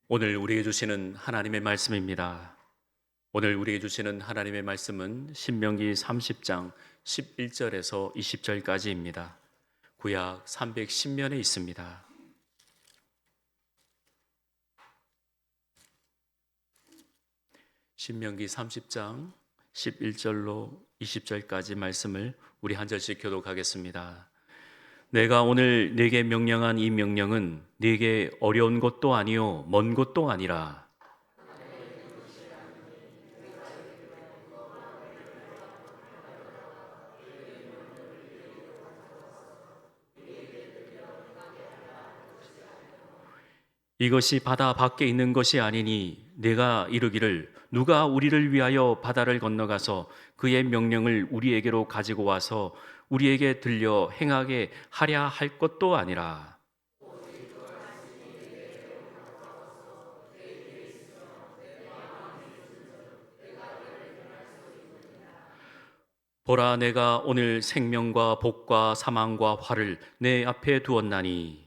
오늘 우리에게 주시는 하나님의 말씀입니다. 오늘 우리에게 주시는 하나님의 말씀은 신명기 30장 11절에서 20절까지입니다. 구약 310면에 있습니다. 신명기 30장 11절로 20절까지 말씀을 우리 한 절씩 교독하겠습니다. 내가 오늘 네게 명령한 이 명령은 네게 어려운 것도 아니요 먼 것도 아니라 이것이 바다 밖에 있는 것이 아니니 내가 이르기를 누가 우리를 위하여 바다를 건너가서 그의 명령을 우리에게로 가지고 와서 우리에게 들려 행하게 하랴 할 것도 아니라 보라 내가 오늘 생명과 복과 사망과 화를 내 앞에 두었나니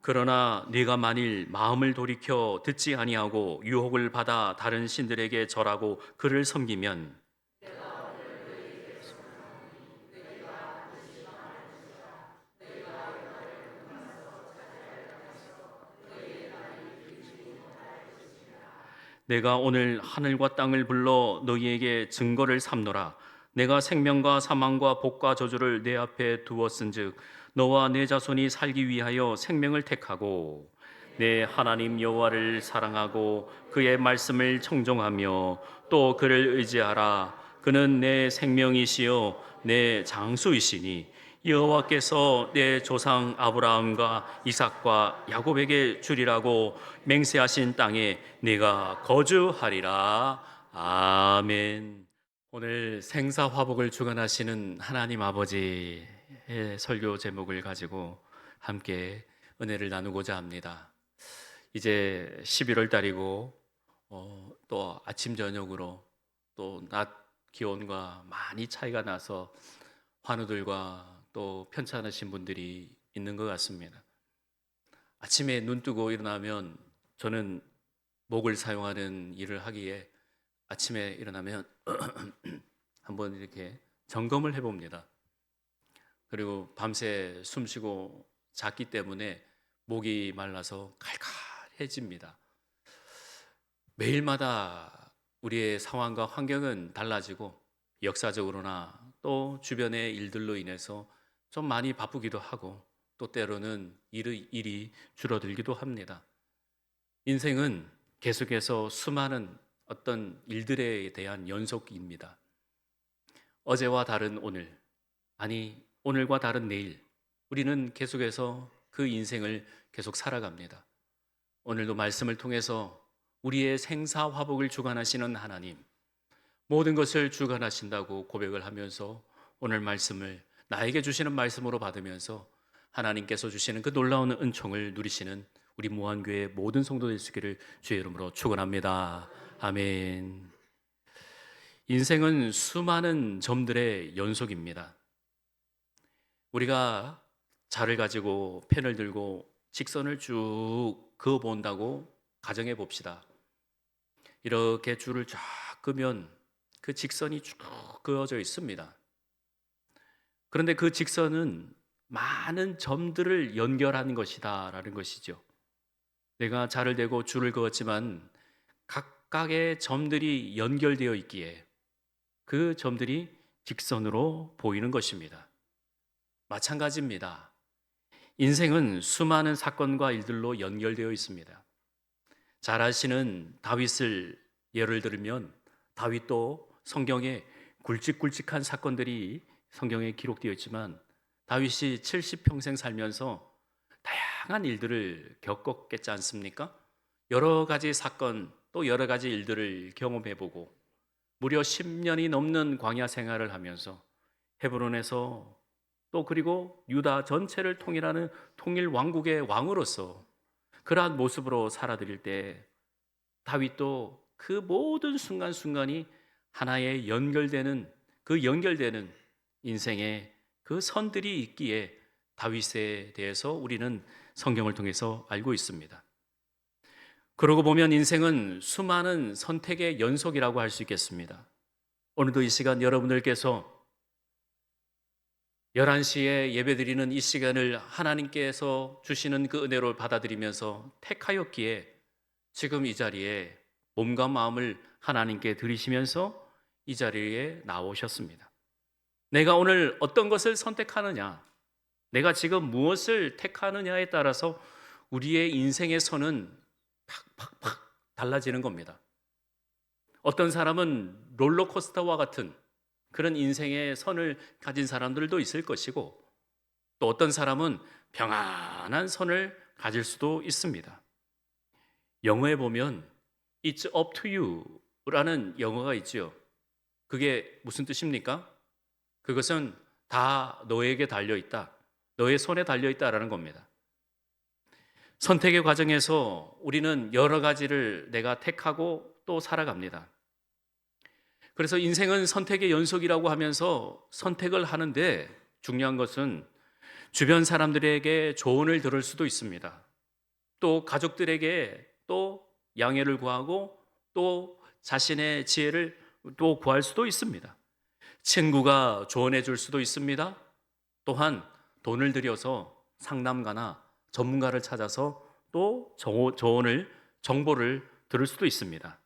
그러나 네가 만일 마음을 돌이켜 듣지 아니하고 유혹을 받아 다른 신들에게 절하고 그를 섬기면 내가 오늘 하늘과 땅을 불러 너희에게 증거를 삼노라. 내가 생명과 사망과 복과 저주를 내 앞에 두었은즉 너와 내 자손이 살기 위하여 생명을 택하고 내 하나님 여호와를 사랑하고 그의 말씀을 청종하며 또 그를 의지하라. 그는 내 생명이시요 내 장수이시니 여호와께서 내 조상 아브라함과 이삭과 야곱에게 주리라고 맹세하신 땅에 네가 거주하리라. 아멘. 오늘 생사화복을 주관하시는 하나님 아버지의 설교 제목을 가지고 함께 은혜를 나누고자 합니다. 이제 11월 달이고 또 아침 저녁으로 또 낮 기온과 많이 차이가 나서 환우들과 또 편찮으신 분들이 있는 것 같습니다. 아침에 눈 뜨고 일어나면 저는 목을 사용하는 일을 하기에 아침에 일어나면 한번 이렇게 점검을 해봅니다. 그리고 밤새 숨 쉬고 잤기 때문에 목이 말라서 칼칼해집니다. 매일마다 우리의 상황과 환경은 달라지고 역사적으로나 또 주변의 일들로 인해서 좀 많이 바쁘기도 하고 또 때로는 일이 줄어들기도 합니다. 인생은 계속해서 수많은 어떤 일들에 대한 연속입니다. 어제와 다른 오늘, 아니 오늘과 다른 내일, 우리는 계속해서 그 인생을 계속 살아갑니다. 오늘도 말씀을 통해서 우리의 생사화복을 주관하시는 하나님, 모든 것을 주관하신다고 고백을 하면서 오늘 말씀을 나에게 주시는 말씀으로 받으면서 하나님께서 주시는 그 놀라운 은총을 누리시는 우리 무한교회 모든 성도들 되시기를 주의 이름으로 축원합니다. 아멘. 인생은 수많은 점들의 연속입니다. 우리가 자를 가지고 펜을 들고 직선을 쭉 그어 본다고 가정해 봅시다. 이렇게 줄을 쫙 끄면 그 직선이 쭉 그어져 있습니다. 그런데 그 직선은 많은 점들을 연결하는 것이다라는 것이죠. 내가 자를 대고 줄을 그었지만 각각의 점들이 연결되어 있기에 그 점들이 직선으로 보이는 것입니다. 마찬가지입니다. 인생은 수많은 사건과 일들로 연결되어 있습니다. 잘 아시는 다윗을 예를 들면 다윗도 성경에 굵직굵직한 사건들이 성경에 기록되어 있지만 다윗이 70평생 살면서 다양한 일들을 겪었겠지 않습니까? 여러 가지 사건 또 여러 가지 일들을 경험해보고 무려 10년이 넘는 광야 생활을 하면서 헤브론에서 또 그리고 유다 전체를 통일하는 통일 왕국의 왕으로서 그러한 모습으로 살아드릴 때 다윗도 그 모든 순간순간이 하나의 연결되는 그 연결되는 인생의 그 선들이 있기에 다윗에 대해서 우리는 성경을 통해서 알고 있습니다. 그러고 보면 인생은 수많은 선택의 연속이라고 할 수 있겠습니다. 오늘도 이 시간 여러분들께서 11시에 예배드리는 이 시간을 하나님께서 주시는 그 은혜로 받아들이면서 택하였기에 지금 이 자리에 몸과 마음을 하나님께 드리시면서 이 자리에 나오셨습니다. 내가 오늘 어떤 것을 선택하느냐, 내가 지금 무엇을 택하느냐에 따라서 우리의 인생의 선은 팍팍팍 달라지는 겁니다. 어떤 사람은 롤러코스터와 같은 그런 인생의 선을 가진 사람들도 있을 것이고 또 어떤 사람은 평안한 선을 가질 수도 있습니다. 영어에 보면 It's up to you 라는 영어가 있지요. 그게 무슨 뜻입니까? 그것은 다 너에게 달려있다. 너의 손에 달려있다라는 겁니다. 선택의 과정에서 우리는 여러 가지를 내가 택하고 또 살아갑니다. 그래서 인생은 선택의 연속이라고 하면서 선택을 하는데 중요한 것은 주변 사람들에게 조언을 들을 수도 있습니다. 또 가족들에게 또 양해를 구하고 또 자신의 지혜를 또 구할 수도 있습니다. 친구가 조언해 줄 수도 있습니다. 또한 돈을 들여서 상담가나 전문가를 찾아서 또 조언을, 정보를 들을 수도 있습니다.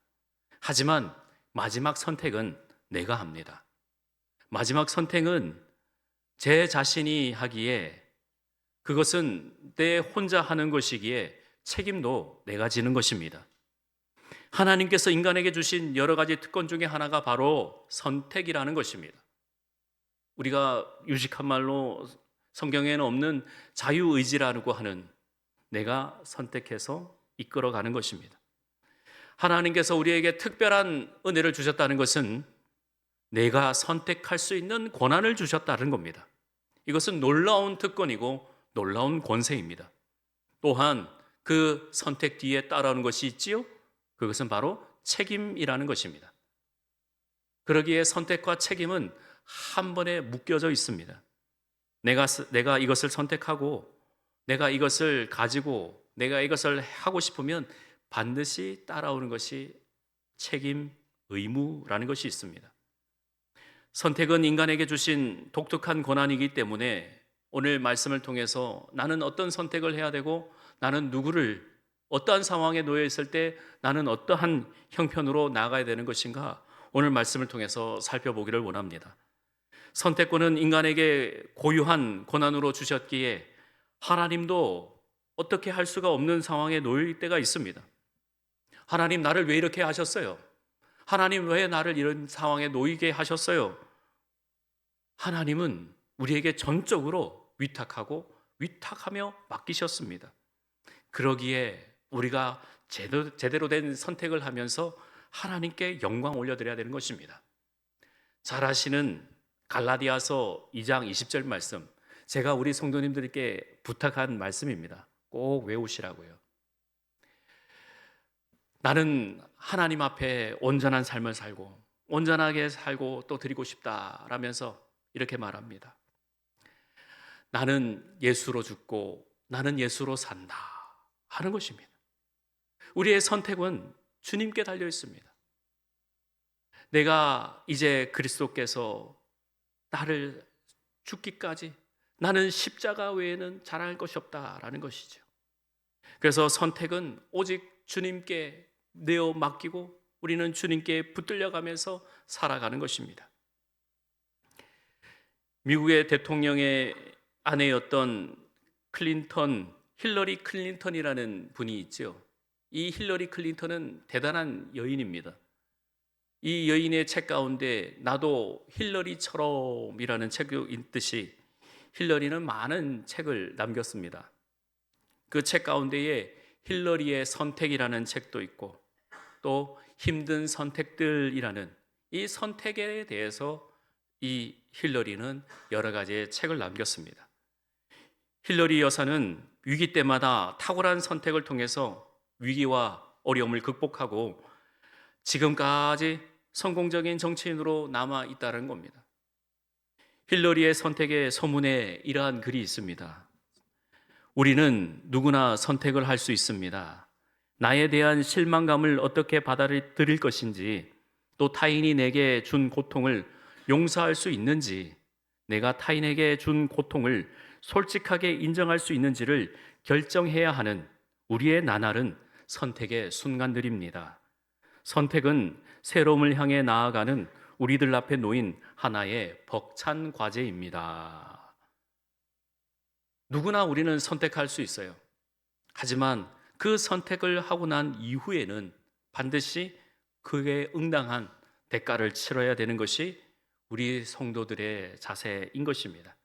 하지만 마지막 선택은 내가 합니다. 마지막 선택은 제 자신이 하기에 그것은 내 혼자 하는 것이기에 책임도 내가 지는 것입니다. 하나님께서 인간에게 주신 여러 가지 특권 중에 하나가 바로 선택이라는 것입니다. 우리가 유식한 말로 성경에는 없는 자유의지라고 하는 내가 선택해서 이끌어가는 것입니다. 하나님께서 우리에게 특별한 은혜를 주셨다는 것은 내가 선택할 수 있는 권한을 주셨다는 겁니다. 이것은 놀라운 특권이고 놀라운 권세입니다. 또한 그 선택 뒤에 따라오는 것이 있지요. 그것은 바로 책임이라는 것입니다. 그러기에 선택과 책임은 한 번에 묶여져 있습니다. 내가 이것을 선택하고 내가 이것을 가지고 내가 이것을 하고 싶으면 반드시 따라오는 것이 책임, 의무라는 것이 있습니다. 선택은 인간에게 주신 독특한 권한이기 때문에 오늘 말씀을 통해서 나는 어떤 선택을 해야 되고 나는 누구를 어떠한 상황에 놓여 있을 때 나는 어떠한 형편으로 나아가야 되는 것인가 오늘 말씀을 통해서 살펴보기를 원합니다. 선택권은 인간에게 고유한 권한으로 주셨기에 하나님도 어떻게 할 수가 없는 상황에 놓일 때가 있습니다. 하나님 나를 왜 이렇게 하셨어요? 하나님 왜 나를 이런 상황에 놓이게 하셨어요? 하나님은 우리에게 전적으로 위탁하며 맡기셨습니다. 그러기에 우리가 제대로 된 선택을 하면서 하나님께 영광 올려드려야 되는 것입니다. 잘 아시는 갈라디아서 2장 20절 말씀, 제가 우리 성도님들께 부탁한 말씀입니다. 꼭 외우시라고요. 나는 하나님 앞에 온전한 삶을 살고 온전하게 살고 또 드리고 싶다라면서 이렇게 말합니다. 나는 예수로 죽고 나는 예수로 산다 하는 것입니다. 우리의 선택은 주님께 달려 있습니다. 내가 이제 그리스도께서 나를 죽기까지 나는 십자가 외에는 자랑할 것이 없다라는 것이죠. 그래서 선택은 오직 주님께 내어 맡기고 우리는 주님께 붙들려 가면서 살아가는 것입니다. 미국의 대통령의 아내였던 힐러리 클린턴이라는 분이 있죠. 이 힐러리 클린턴은 대단한 여인입니다. 이 여인의 책 가운데 나도 힐러리처럼이라는 책이 있듯이 힐러리는 많은 책을 남겼습니다. 그 책 가운데에 힐러리의 선택이라는 책도 있고 또 힘든 선택들이라는 이 선택에 대해서 이 힐러리는 여러 가지의 책을 남겼습니다. 힐러리 여사는 위기 때마다 탁월한 선택을 통해서 위기와 어려움을 극복하고 지금까지 성공적인 정치인으로 남아 있다는 겁니다. 힐러리의 선택의 서문에 이러한 글이 있습니다. 우리는 누구나 선택을 할 수 있습니다. 나에 대한 실망감을 어떻게 받아들일 것인지, 또 타인이 내게 준 고통을 용서할 수 있는지, 내가 타인에게 준 고통을 솔직하게 인정할 수 있는지를 결정해야 하는 우리의 나날은 선택의 순간들입니다. 선택은 새로움을 향해 나아가는 우리들 앞에 놓인 하나의 벅찬 과제입니다. 누구나 우리는 선택할 수 있어요. 하지만 그 선택을 하고 난 이후에는 반드시 그에 응당한 대가를 치러야 되는 것이 우리 성도들의 자세인 것입니다.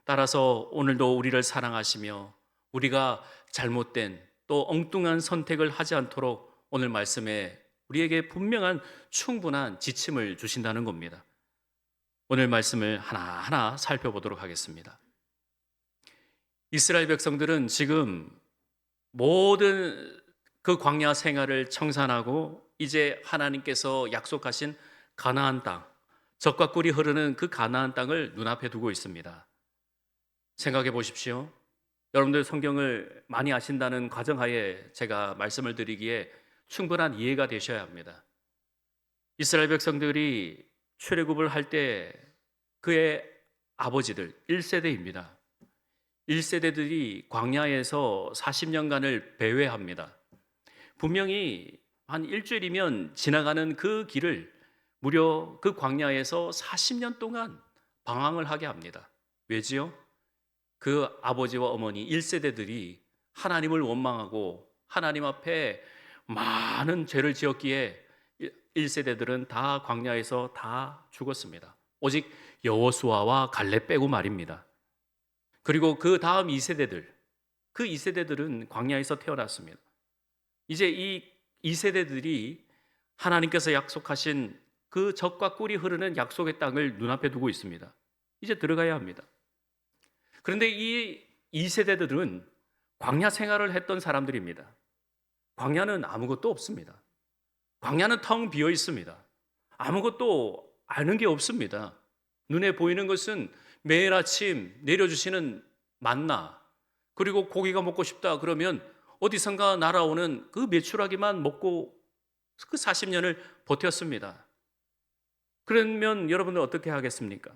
따라서 오늘도 우리를 사랑하시며 우리가 잘못된 또 엉뚱한 선택을 하지 않도록 오늘 말씀에 우리에게 분명한 충분한 지침을 주신다는 겁니다. 오늘 말씀을 하나하나 살펴보도록 하겠습니다. 이스라엘 백성들은 지금 모든 그 광야 생활을 청산하고 이제 하나님께서 약속하신 가나안 땅, 젖과 꿀이 흐르는 그 가나안 땅을 눈앞에 두고 있습니다. 생각해 보십시오. 여러분들 성경을 많이 아신다는 가정하에 제가 말씀을 드리기에 충분한 이해가 되셔야 합니다. 이스라엘 백성들이 출애굽을 할 때 그의 아버지들 1세대입니다. 1세대들이 광야에서 40년간을 배회합니다. 분명히 한 일주일이면 지나가는 그 길을 무려 그 광야에서 40년 동안 방황을 하게 합니다. 왜지요? 그 아버지와 어머니 1세대들이 하나님을 원망하고 하나님 앞에 많은 죄를 지었기에 1세대들은 다 광야에서 다 죽었습니다. 오직 여호수아와 갈렙 빼고 말입니다. 그리고 그 다음 2세대들, 그 2세대들은 광야에서 태어났습니다. 이제 이 2세대들이 하나님께서 약속하신 그 젖과 꿀이 흐르는 약속의 땅을 눈앞에 두고 있습니다. 이제 들어가야 합니다. 그런데 이 2세대들은 광야 생활을 했던 사람들입니다. 광야는 아무것도 없습니다. 광야는 텅 비어 있습니다. 아무것도 아는 게 없습니다. 눈에 보이는 것은 매일 아침 내려주시는 만나, 그리고 고기가 먹고 싶다 그러면 어디선가 날아오는 그 메추라기만 먹고 그 40년을 버텼습니다. 그러면 여러분들 어떻게 하겠습니까?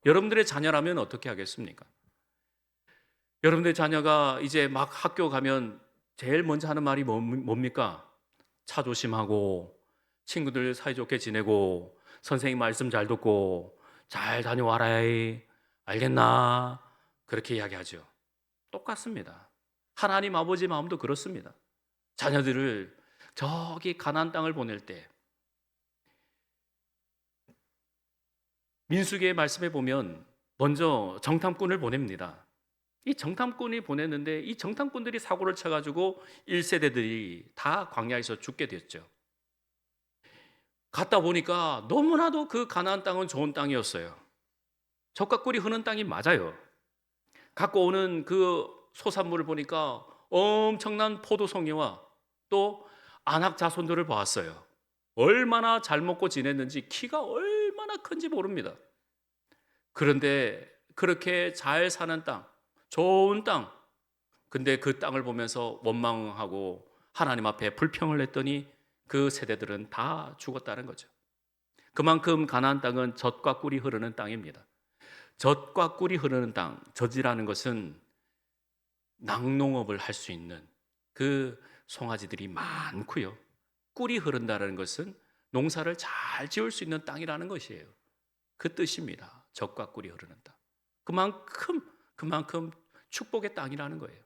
여러분들의 자녀라면 어떻게 하겠습니까? 여러분들의 자녀가 이제 막 학교 가면 제일 먼저 하는 말이 뭡니까? 차 조심하고 친구들 사이좋게 지내고 선생님 말씀 잘 듣고 잘 다녀와라. 알겠나? 그렇게 이야기하죠. 똑같습니다. 하나님 아버지 마음도 그렇습니다. 자녀들을 저기 가나안 땅을 보낼 때 민수기의 말씀에 보면 먼저 정탐꾼을 보냅니다. 이 정탐꾼이 보냈는데 이 정탐꾼들이 사고를 쳐가지고 1세대들이 다 광야에서 죽게 됐죠. 갔다 보니까 너무나도 그 가나안 땅은 좋은 땅이었어요. 젖과 꿀이 흐르는 땅이 맞아요. 갖고 오는 그 소산물을 보니까 엄청난 포도송이와 또 안악 자손들을 보았어요. 얼마나 잘 먹고 지냈는지 키가 얼마나 큰지 모릅니다. 그런데 그렇게 잘 사는 땅, 좋은 땅, 근데 그 땅을 보면서 원망하고 하나님 앞에 불평을 했더니 그 세대들은 다 죽었다는 거죠. 그만큼 가나안 땅은 젖과 꿀이 흐르는 땅입니다. 젖과 꿀이 흐르는 땅, 젖이라는 것은 낙농업을 할 수 있는 그 송아지들이 많고요. 꿀이 흐른다는 것은 농사를 잘 지을 수 있는 땅이라는 것이에요. 그 뜻입니다. 젖과 꿀이 흐르는 땅. 그만큼 축복의 땅이라는 거예요.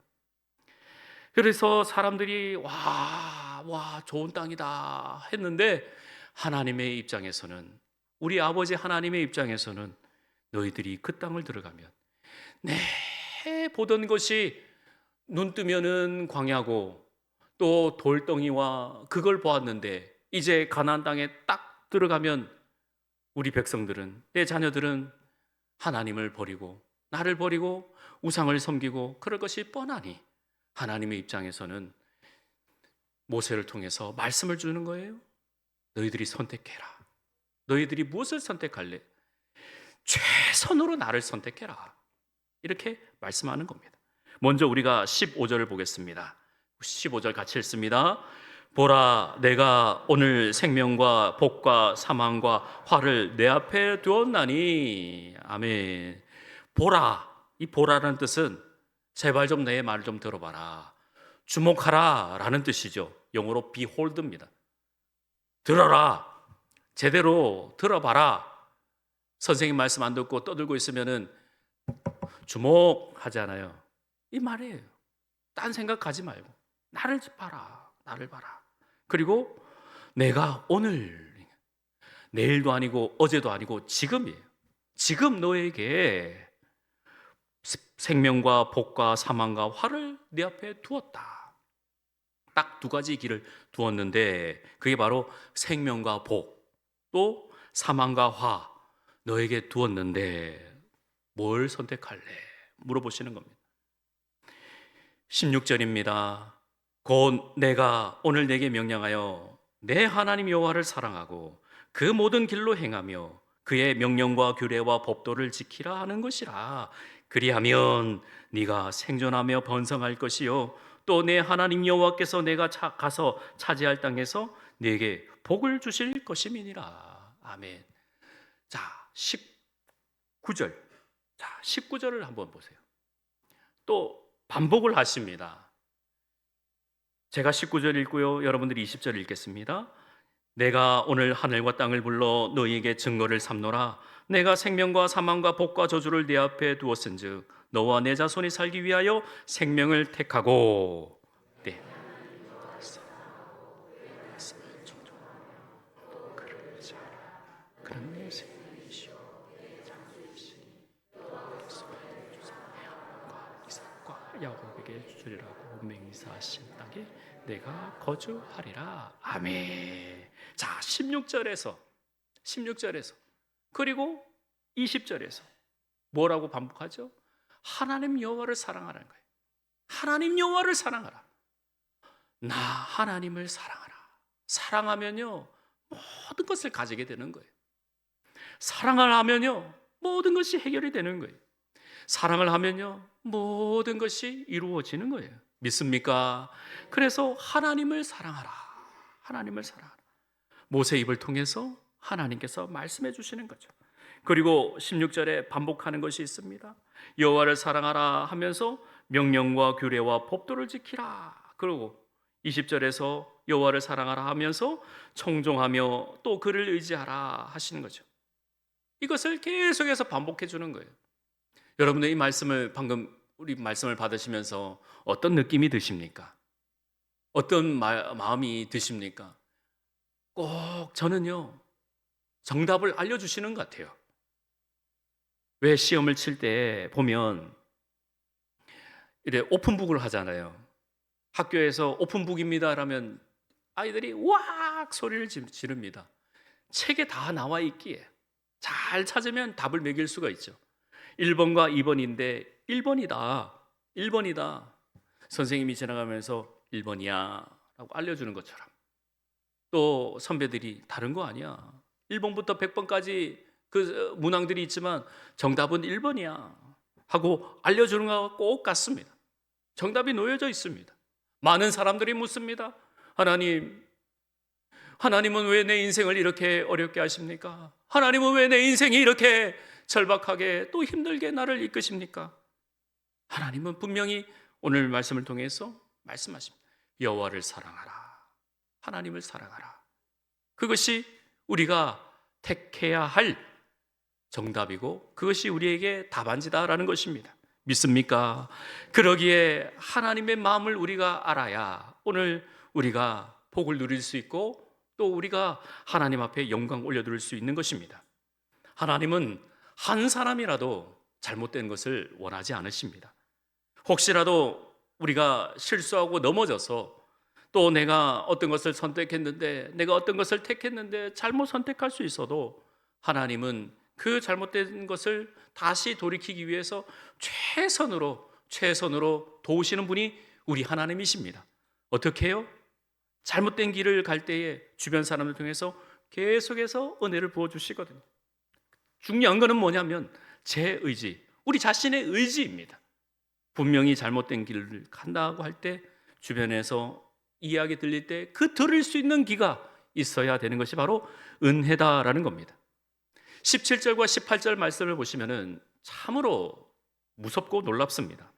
그래서 사람들이 와 좋은 땅이다 했는데 하나님의 입장에서는, 우리 아버지 하나님의 입장에서는 너희들이 그 땅을 들어가면 내 보던 것이 눈 뜨면은 광야고 또 돌덩이와 그걸 보았는데 이제 가나안 땅에 딱 들어가면 우리 백성들은, 내 자녀들은 하나님을 버리고 나를 버리고 우상을 섬기고 그럴 것이 뻔하니 하나님의 입장에서는 모세를 통해서 말씀을 주는 거예요. 너희들이 선택해라. 너희들이 무엇을 선택할래? 최선으로 나를 선택해라. 이렇게 말씀하는 겁니다. 먼저 우리가 15절을 보겠습니다. 15절 같이 읽습니다. 보라, 내가 오늘 생명과 복과 사망과 화를 내 앞에 두었나니. 아멘. 보라, 이 보라라는 뜻은 제발 좀 내 말 좀 들어봐라, 주목하라 라는 뜻이죠. 영어로 behold입니다. 들어라, 제대로 들어봐라. 선생님 말씀 안 듣고 떠들고 있으면은 주목하잖아요. 이 말이에요. 딴 생각하지 말고 나를 봐라, 나를 봐라. 그리고 내가 오늘, 내일도 아니고 어제도 아니고 지금이에요. 지금 너에게 생명과 복과 사망과 화를 네 앞에 두었다. 딱 두 가지 길을 두었는데 그게 바로 생명과 복, 또 사망과 화 너에게 두었는데 뭘 선택할래? 물어보시는 겁니다. 16절입니다. 곧 내가 오늘 내게 명령하여 내 하나님 여호와를 사랑하고 그 모든 길로 행하며 그의 명령과 규례와 법도를 지키라 하는 것이라. 그리하면 네가 생존하며 번성할 것이요 또 내 하나님 여호와께서 내가 가서 차지할 땅에서 네게 복을 주실 것임이니라. 아멘. 자, 19절. 자, 19절을 한번 보세요. 또 반복을 하십니다. 제가 19절 읽고요, 여러분들이 20절 읽겠습니다. 내가 오늘 하늘과 땅을 불러 너희에게 증거를 삼노라. 내가 생명과 사망과 복과 저주를 네 앞에 두었은즉 너와 내 자손이 살기 위하여 생명을 택하고 그런 내 생명이시오 이삭과 야곱에게 주리라고 맹세하신 땅에 내가 거주하리라. 아멘. 자, 16절에서 그리고 20절에서 뭐라고 반복하죠? 하나님 여호와를 사랑하라는 거예요. 하나님 여호와를 사랑하라. 나 하나님을 사랑하라. 사랑하면요 모든 것을 가지게 되는 거예요. 사랑을 하면요 모든 것이 해결이 되는 거예요. 사랑을 하면요 모든 것이 이루어지는 거예요. 믿습니까? 그래서 하나님을 사랑하라. 하나님을 사랑하라. 모세 입을 통해서 하나님께서 말씀해 주시는 거죠. 그리고 16절에 반복하는 것이 있습니다. 여호와를 사랑하라 하면서 명령과 규례와 법도를 지키라. 그리고 20절에서 여호와를 사랑하라 하면서 청종하며 또 그를 의지하라 하시는 거죠. 이것을 계속해서 반복해 주는 거예요. 여러분들 이 말씀을 방금 우리 말씀을 받으시면서 어떤 느낌이 드십니까? 어떤 마음이 드십니까? 꼭 저는요 정답을 알려주시는 것 같아요. 왜 시험을 칠 때 보면 이래 오픈북을 하잖아요. 학교에서 오픈북입니다 라면 아이들이 와악 소리를 지릅니다. 책에 다 나와 있기에 잘 찾으면 답을 매길 수가 있죠. 1번과 2번인데 1번이다. 선생님이 지나가면서 1번이야 라고 알려주는 것처럼 또 선배들이 다른 거 아니야. 1번부터 100번까지 그 문항들이 있지만 정답은 1번이야 하고 알려주는 것과 꼭 같습니다. 정답이 놓여져 있습니다. 많은 사람들이 묻습니다. 하나님은 왜 내 인생을 이렇게 어렵게 하십니까? 하나님은 왜 내 인생이 이렇게 절박하게 또 힘들게 나를 이끄십니까? 하나님은 분명히 오늘 말씀을 통해서 말씀하십니다. 여호와를 사랑하라. 하나님을 사랑하라. 그것이 우리가 택해야 할 정답이고 그것이 우리에게 답안지다라는 것입니다. 믿습니까? 그러기에 하나님의 마음을 우리가 알아야 오늘 우리가 복을 누릴 수 있고 또 우리가 하나님 앞에 영광 올려드릴 수 있는 것입니다. 하나님은 한 사람이라도 잘못된 것을 원하지 않으십니다. 혹시라도 우리가 실수하고 넘어져서 또 내가 어떤 것을 선택했는데 내가 어떤 것을 택했는데 잘못 선택할 수 있어도 하나님은 그 잘못된 것을 다시 돌이키기 위해서 최선으로 도우시는 분이 우리 하나님이십니다. 어떻게 해요? 잘못된 길을 갈 때에 주변 사람을 통해서 계속해서 은혜를 부어주시거든요. 중요한 것은 뭐냐면 제 의지, 우리 자신의 의지입니다. 분명히 잘못된 길을 간다고 할 때 주변에서 이야기 들릴 때 그 들을 수 있는 귀가 있어야 되는 것이 바로 은혜다라는 겁니다. 17절과 18절 말씀을 보시면은 참으로 무섭고 놀랍습니다.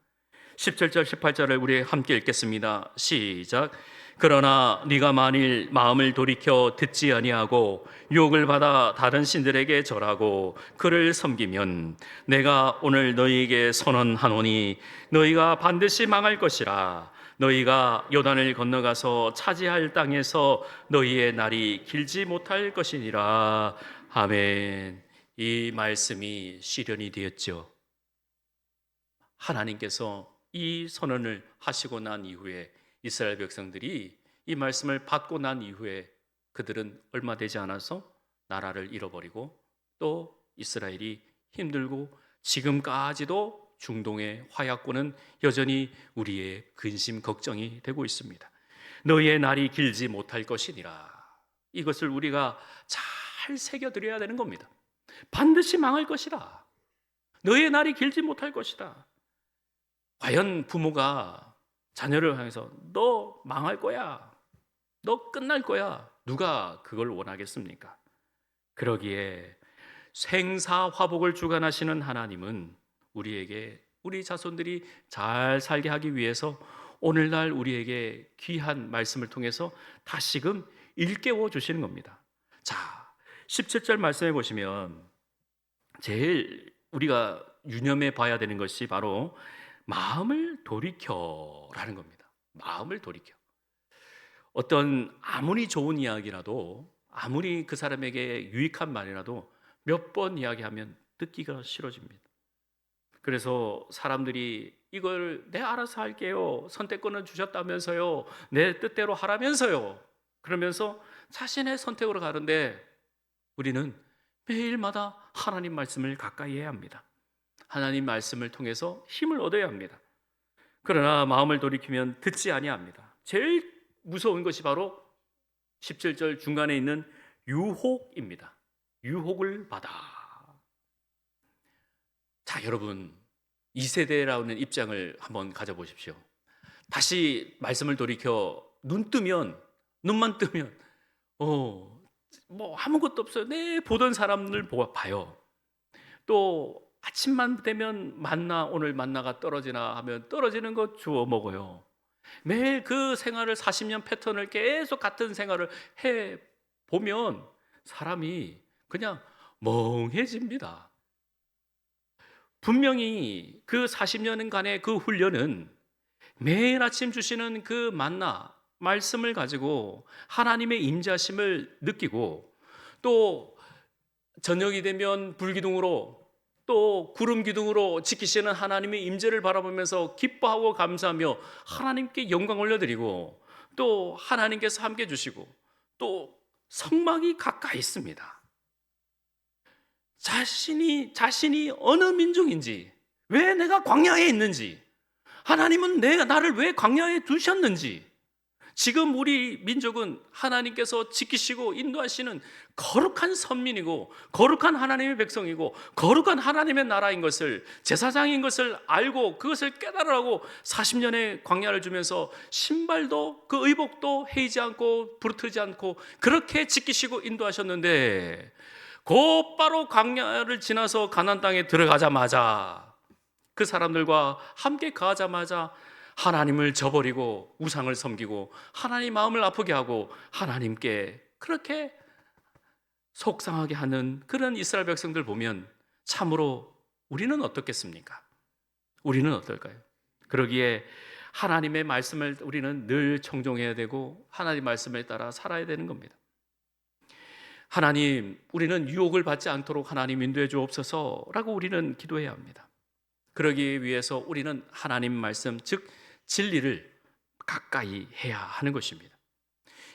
17절 18절을 우리 함께 읽겠습니다. 시작. 그러나 네가 만일 마음을 돌이켜 듣지 아니하고 유혹을 받아 다른 신들에게 절하고 그를 섬기면 내가 오늘 너희에게 선언하노니 너희가 반드시 망할 것이라. 너희가 요단을 건너가서 차지할 땅에서 너희의 날이 길지 못할 것이니라. 아멘. 이 말씀이 실현이 되었죠. 하나님께서 이 선언을 하시고 난 이후에 이스라엘 백성들이 이 말씀을 받고 난 이후에 그들은 얼마 되지 않아서 나라를 잃어버리고 또 이스라엘이 힘들고 지금까지도 중동의 화약고는 여전히 우리의 근심 걱정이 되고 있습니다. 너희의 날이 길지 못할 것이니라. 이것을 우리가 잘 새겨드려야 되는 겁니다. 반드시 망할 것이다. 너희의 날이 길지 못할 것이다. 과연 부모가 자녀를 향해서 너 망할 거야, 너 끝날 거야, 누가 그걸 원하겠습니까? 그러기에 생사화복을 주관하시는 하나님은 우리에게 우리 자손들이 잘 살게 하기 위해서 오늘날 우리에게 귀한 말씀을 통해서 다시금 일깨워 주시는 겁니다. 자, 17절 말씀해 보시면 제일 우리가 유념해 봐야 되는 것이 바로 마음을 돌이켜라는 겁니다. 마음을 돌이켜. 어떤 아무리 좋은 이야기라도, 아무리 그 사람에게 유익한 말이라도 몇 번 이야기하면 듣기가 싫어집니다. 그래서 사람들이 이걸 내 알아서 할게요, 선택권을 주셨다면서요, 내 뜻대로 하라면서요, 그러면서 자신의 선택으로 가는데 우리는 매일마다 하나님 말씀을 가까이 해야 합니다. 하나님 말씀을 통해서 힘을 얻어야 합니다. 그러나 마음을 돌이키면 듣지 아니합니다. 제일 무서운 것이 바로 17절 중간에 있는 유혹입니다. 유혹을 받아. 자, 여러분, 2세대라는 입장을 한번 가져보십시오. 다시 말씀을 돌이켜 눈만 뜨면 뭐 아무것도 없어요. 네, 보던 사람을 봐요. 또 아침만 되면 오늘 만나가 떨어지나 하면 떨어지는 거 주워 먹어요. 매일 그 생활을 40년 패턴을 계속 같은 생활을 해 보면 사람이 그냥 멍해집니다. 분명히 그 40년간의 그 훈련은 매일 아침 주시는 그 말씀을 가지고 하나님의 임재하심을 느끼고 또 저녁이 되면 불기둥으로 또 구름 기둥으로 지키시는 하나님의 임재를 바라보면서 기뻐하고 감사하며 하나님께 영광 올려드리고 또 하나님께서 함께 주시고 또 성막이 가까이 있습니다. 자신이 어느 민족인지, 왜 내가 광야에 있는지, 하나님은 나를 왜 광야에 두셨는지, 지금 우리 민족은 하나님께서 지키시고 인도하시는 거룩한 선민이고 거룩한 하나님의 백성이고 거룩한 하나님의 나라인 것을, 제사장인 것을 알고 그것을 깨달으라고 40년의 광야를 주면서 신발도 그 의복도 헤이지 않고 부르트지 않고 그렇게 지키시고 인도하셨는데 곧바로 광야를 지나서 가나안 땅에 들어가자마자 그 사람들과 함께 가자마자 하나님을 저버리고 우상을 섬기고 하나님 마음을 아프게 하고 하나님께 그렇게 속상하게 하는 그런 이스라엘 백성들 보면 참으로 우리는 어떻겠습니까? 우리는 어떨까요? 그러기에 하나님의 말씀을 우리는 늘 청종해야 되고 하나님 말씀에 따라 살아야 되는 겁니다. 하나님, 우리는 유혹을 받지 않도록 하나님 인도해 주옵소서라고 우리는 기도해야 합니다. 그러기 위해서 우리는 하나님 말씀, 즉 진리를 가까이 해야 하는 것입니다.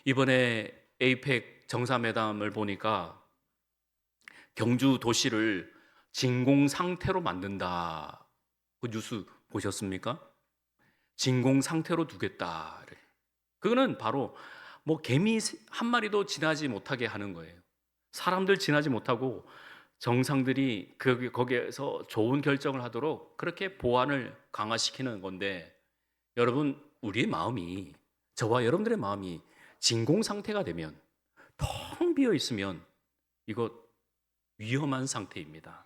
이번에 에이펙 정상회담을 보니까 경주 도시를 진공 상태로 만든다. 그 뉴스 보셨습니까? 진공 상태로 두겠다. 그거는 바로 뭐 개미 한 마리도 지나지 못하게 하는 거예요. 사람들 지나지 못하고 정상들이 거기에서 좋은 결정을 하도록 그렇게 보안을 강화시키는 건데, 여러분, 우리의 마음이, 저와 여러분들의 마음이 진공 상태가 되면, 텅 비어 있으면 이거 위험한 상태입니다.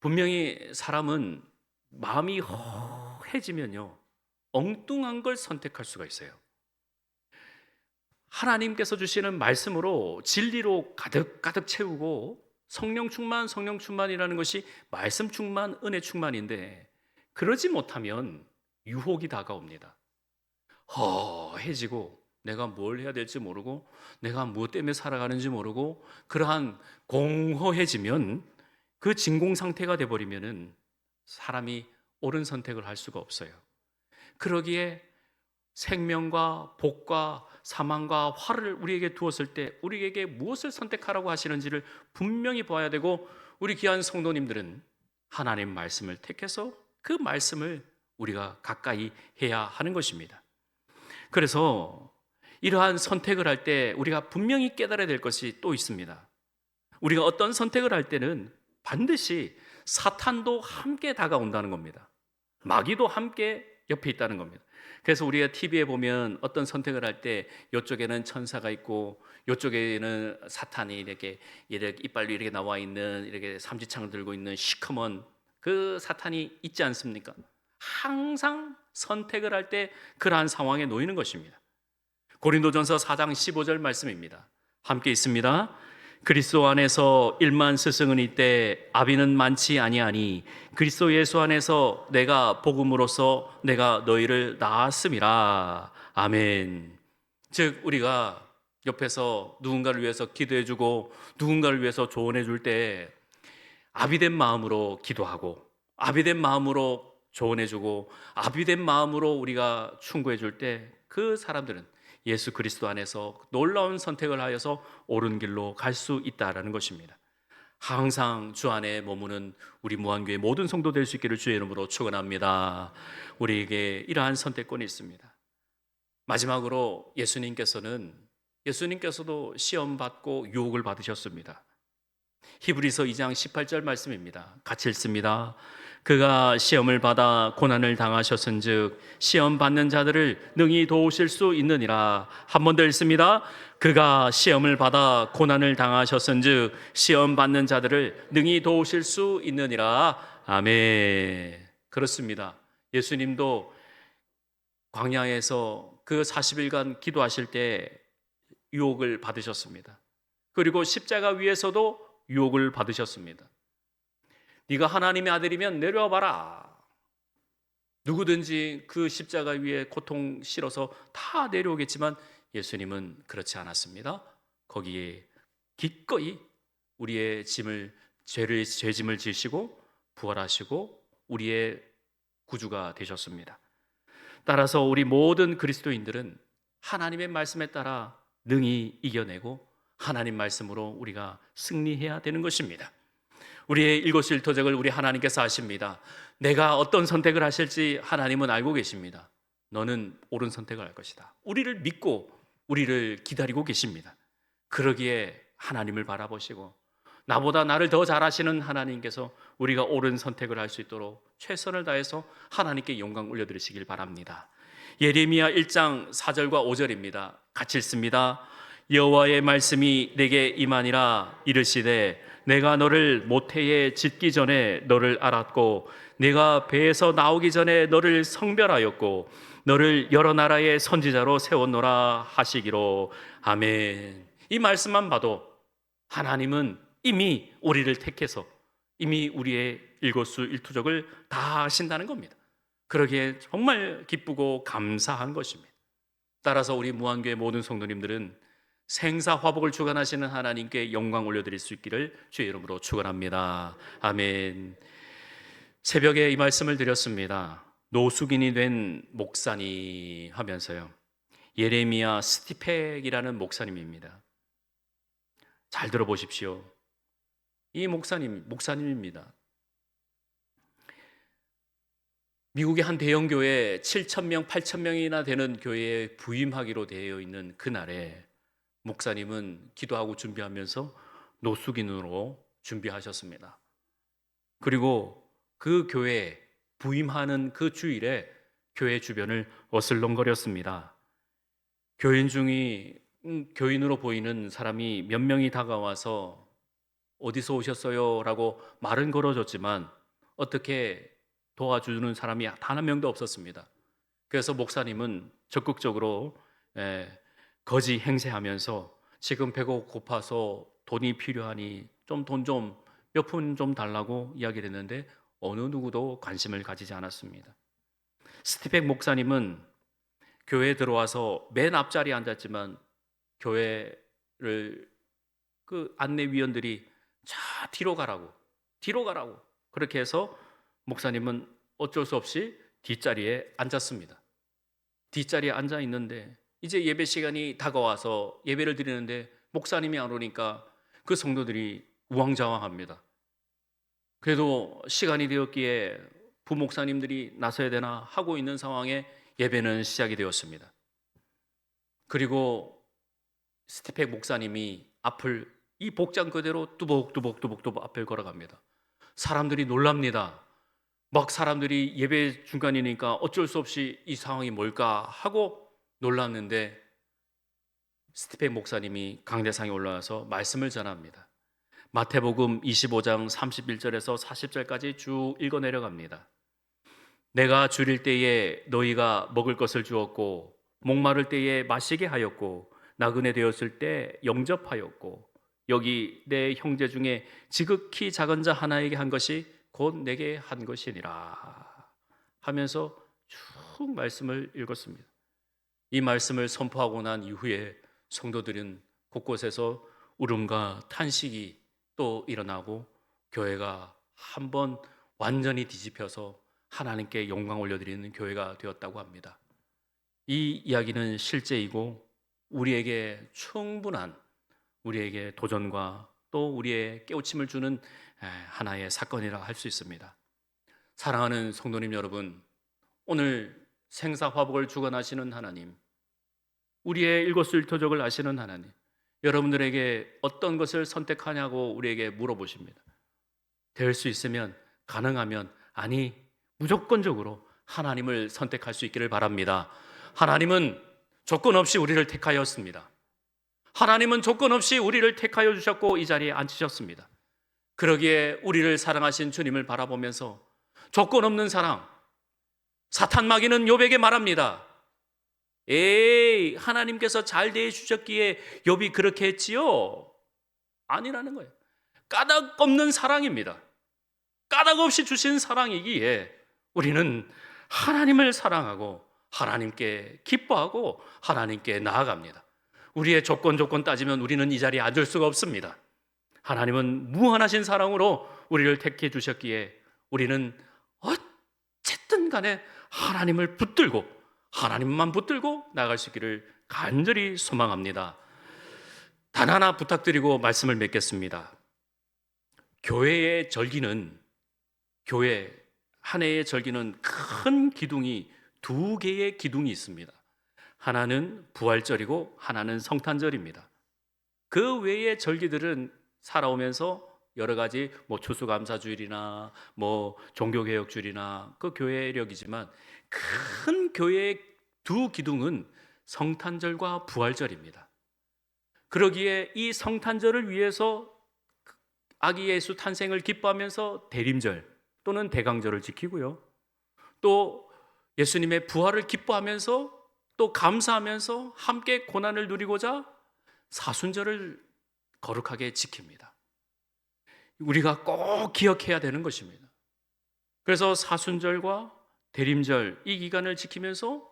분명히 사람은 마음이 허해지면요, 엉뚱한 걸 선택할 수가 있어요. 하나님께서 주시는 말씀으로 진리로 가득가득 채우고, 성령 충만이라는 것이 말씀 충만, 은혜 충만인데, 그러지 못하면 유혹이 다가옵니다. 허해지고 내가 뭘 해야 될지 모르고 내가 무엇 때문에 살아가는지 모르고, 그러한 공허해지면, 그 진공 상태가 돼버리면은 사람이 옳은 선택을 할 수가 없어요. 그러기에 생명과 복과 사망과 화를 우리에게 두었을 때 우리에게 무엇을 선택하라고 하시는지를 분명히 봐야 되고, 우리 귀한 성도님들은 하나님 말씀을 택해서 그 말씀을 우리가 가까이 해야 하는 것입니다. 그래서 이러한 선택을 할 때 우리가 분명히 깨달아야 될 것이 또 있습니다. 우리가 어떤 선택을 할 때는 반드시 사탄도 함께 다가온다는 겁니다. 마귀도 함께 옆에 있다는 겁니다. 그래서 우리가 TV에 보면 어떤 선택을 할 때 이쪽에는 천사가 있고 이쪽에는 사탄이 이렇게 이빨로 이렇게 나와 있는, 이렇게 삼지창을 들고 있는 시커먼 그 사탄이 있지 않습니까? 항상 선택을 할 때 그러한 상황에 놓이는 것입니다. 고린도전서 4장 15절 말씀입니다. 함께 있습니다. 그리스도 안에서 1만 스승은 있되 아비는 많지 아니하니 그리스도 예수 안에서 내가 복음으로써 내가 너희를 낳았음이라. 아멘. 즉, 우리가 옆에서 누군가를 위해서 기도해주고 누군가를 위해서 조언해줄 때 아비된 마음으로 기도하고, 아비된 마음으로 조언해주고, 아비된 마음으로 우리가 충고해줄 때 그 사람들은 예수 그리스도 안에서 놀라운 선택을 하여서 옳은 길로 갈 수 있다라는 것입니다. 항상 주 안에 머무는 우리 무한교회 모든 성도 될 수 있기를 주의 이름으로 축원합니다. 우리에게 이러한 선택권이 있습니다. 마지막으로 예수님께서도 시험 받고 유혹을 받으셨습니다. 히브리서 2장 18절 말씀입니다. 같이 읽습니다. 그가 시험을 받아 고난을 당하셨은즉 시험 받는 자들을 능히 도우실 수 있느니라. 한 번 더 읽습니다. 그가 시험을 받아 고난을 당하셨은즉 시험 받는 자들을 능히 도우실 수 있느니라. 아멘. 그렇습니다. 예수님도 광야에서 그 40일간 기도하실 때 유혹을 받으셨습니다. 그리고 십자가 위에서도 유혹을 받으셨습니다. 네가 하나님의 아들이면 내려와 봐라. 누구든지 그 십자가 위에 고통 실어서 다 내려오겠지만 예수님은 그렇지 않았습니다. 거기에 기꺼이 우리의 죄짐을 지시고 부활하시고 우리의 구주가 되셨습니다. 따라서 우리 모든 그리스도인들은 하나님의 말씀에 따라 능히 이겨내고 하나님 말씀으로 우리가 승리해야 되는 것입니다. 우리의 일거수일투족을 우리 하나님께서 아십니다. 내가 어떤 선택을 하실지 하나님은 알고 계십니다. 너는 옳은 선택을 할 것이다. 우리를 믿고 우리를 기다리고 계십니다. 그러기에 하나님을 바라보시고 나보다 나를 더 잘 아시는 하나님께서 우리가 옳은 선택을 할 수 있도록 최선을 다해서 하나님께 영광 올려드리시길 바랍니다. 예레미야 1장 4절과 5절입니다. 같이 읽습니다. 여호와의 말씀이 내게 임하니라. 이르시되 내가 너를 모태에 짓기 전에 너를 알았고 내가 배에서 나오기 전에 너를 성별하였고 너를 여러 나라의 선지자로 세웠노라 하시기로. 아멘. 이 말씀만 봐도 하나님은 이미 우리를 택해서 이미 우리의 일거수일투족을 다 하신다는 겁니다. 그러기에 정말 기쁘고 감사한 것입니다. 따라서 우리 무한교회 모든 성도님들은 생사화복을 주관하시는 하나님께 영광 올려드릴 수 있기를 주의 이름으로 축원합니다. 아멘. 새벽에 이 말씀을 드렸습니다. 노숙인이 된 목사님 하면서요, 예레미야 스티펙이라는 목사님입니다. 잘 들어보십시오. 이 목사님입니다. 미국의 한 대형 교회 7,000명, 8,000명이나 되는 교회에 부임하기로 되어 있는 그날에 목사님은 기도하고 준비하면서 노숙인으로 준비하셨습니다. 그리고 그 교회에 부임하는 그 주일에 교회 주변을 어슬렁거렸습니다. 교인으로 보이는 사람이 몇 명이 다가와서 어디서 오셨어요? 라고 말은 걸어줬지만 어떻게 도와주는 사람이 단 한 명도 없었습니다. 그래서 목사님은 적극적으로 거지 행세하면서 지금 배가 고파서 돈이 필요하니 돈 몇 푼 좀 달라고 이야기를 했는데 어느 누구도 관심을 가지지 않았습니다. 스티펙 목사님은 교회에 들어와서 맨 앞자리에 앉았지만 교회를 그 안내위원들이 자 뒤로 가라고 그렇게 해서 목사님은 어쩔 수 없이 뒷자리에 앉았습니다. 뒷자리에 앉아 있는데 이제 예배 시간이 다가와서 예배를 드리는데 목사님이 안 오니까 그 성도들이 우왕좌왕합니다. 그래도 시간이 되었기에 부목사님들이 나서야 되나 하고 있는 상황에 예배는 시작이 되었습니다. 그리고 스티펙 목사님이 앞을 이 복장 그대로 뚜벅뚜벅 앞을 걸어갑니다. 사람들이 놀랍니다. 막 사람들이 예배 중간이니까 어쩔 수 없이 이 상황이 뭘까 하고 놀랐는데 스티펙 목사님이 강대상에 올라와서 말씀을 전합니다. 마태복음 25장 31절에서 40절까지 쭉 읽어 내려갑니다. 내가 줄일 때에 너희가 먹을 것을 주었고 목마를 때에 마시게 하였고 나그네 되었을 때 영접하였고 여기 내 형제 중에 지극히 작은 자 하나에게 한 것이 곧 내게 한 것이니라 하면서 쭉 말씀을 읽었습니다. 이 말씀을 선포하고 난 이후에 성도들은 곳곳에서 울음과 탄식이 또 일어나고 교회가 한번 완전히 뒤집혀서 하나님께 영광 올려드리는 교회가 되었다고 합니다. 이 이야기는 실제이고 우리에게 충분한 우리에게 도전과 또 우리의 깨우침을 주는 하나의 사건이라 할 수 있습니다. 사랑하는 성도님 여러분, 오늘 생사화복을 주관하시는 하나님, 우리의 일거수일투족을 아시는 하나님, 여러분들에게 어떤 것을 선택하냐고 우리에게 물어보십니다. 될 수 있으면, 가능하면, 아니 무조건적으로 하나님을 선택할 수 있기를 바랍니다. 하나님은 조건 없이 우리를 택하였습니다. 하나님은 조건 없이 우리를 택하여 주셨고 이 자리에 앉히셨습니다. 그러기에 우리를 사랑하신 주님을 바라보면서 조건 없는 사랑, 사탄 마귀는 욥에게 말합니다. 에이, 하나님께서 잘 대해주셨기에 욥이 그렇게 했지요? 아니라는 거예요. 까닭 없는 사랑입니다. 까닭 없이 주신 사랑이기에 우리는 하나님을 사랑하고 하나님께 기뻐하고 하나님께 나아갑니다. 우리의 조건 따지면 우리는 이 자리에 앉을 수가 없습니다. 하나님은 무한하신 사랑으로 우리를 택해 주셨기에 우리는 어쨌든 간에 하나님을 붙들고 하나님만 붙들고 나아갈 수 있기를 간절히 소망합니다. 단 하나 부탁드리고 말씀을 맺겠습니다. 교회의 절기는 한 해의 절기는 큰 기둥이 두 개의 기둥이 있습니다. 하나는 부활절이고 하나는 성탄절입니다. 그 외의 절기들은 살아오면서 여러 가지 추수감사주일이나 종교개혁주일이나 그 교회력이지만 큰 교회의 두 기둥은 성탄절과 부활절입니다. 그러기에 이 성탄절을 위해서 아기 예수 탄생을 기뻐하면서 대림절 또는 대강절을 지키고요. 또 예수님의 부활을 기뻐하면서 또 감사하면서 함께 고난을 누리고자 사순절을 거룩하게 지킵니다. 우리가 꼭 기억해야 되는 것입니다. 그래서 사순절과 대림절 이 기간을 지키면서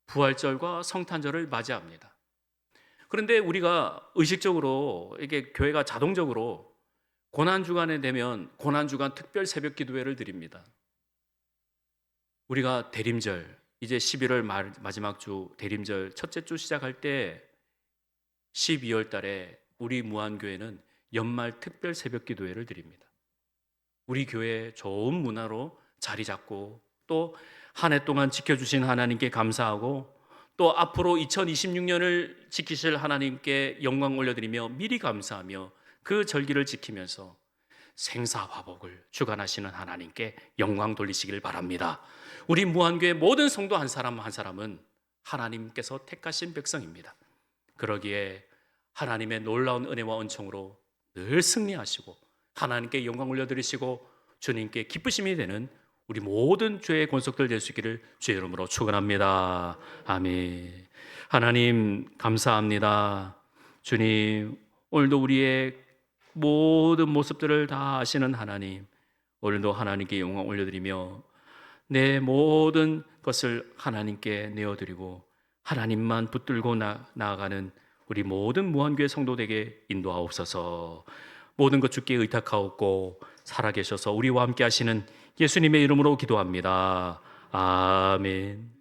부활절과 성탄절을 맞이합니다. 그런데 우리가 의식적으로 이게 교회가 자동적으로 고난주간에 되면 고난주간 특별 새벽 기도회를 드립니다. 우리가 대림절 이제 11월 마지막 주 대림절 첫째 주 시작할 때 12월 달에 우리 무한교회는 연말 특별 새벽 기도회를 드립니다. 우리 교회 좋은 문화로 자리 잡고 또 한 해 동안 지켜주신 하나님께 감사하고 또 앞으로 2026년을 지키실 하나님께 영광 올려드리며 미리 감사하며 그 절기를 지키면서 생사화복을 주관하시는 하나님께 영광 돌리시길 바랍니다. 우리 무한교회 모든 성도 한 사람 한 사람은 하나님께서 택하신 백성입니다. 그러기에 하나님의 놀라운 은혜와 은총으로 늘 승리하시고 하나님께 영광 올려드리시고 주님께 기쁘심이 되는 우리 모든 죄의 권속들 될 수 있기를 주의 이름으로 축원합니다. 아멘. 하나님 감사합니다. 주님, 오늘도 우리의 모든 모습들을 다 아시는 하나님, 오늘도 하나님께 영광 올려드리며 내 모든 것을 하나님께 내어드리고 하나님만 붙들고 나아가는 우리 모든 무한교회 성도되게 인도하옵소서. 모든 것 주께 의탁하옵고 살아계셔서 우리와 함께 하시는 예수님의 이름으로 기도합니다. 아멘.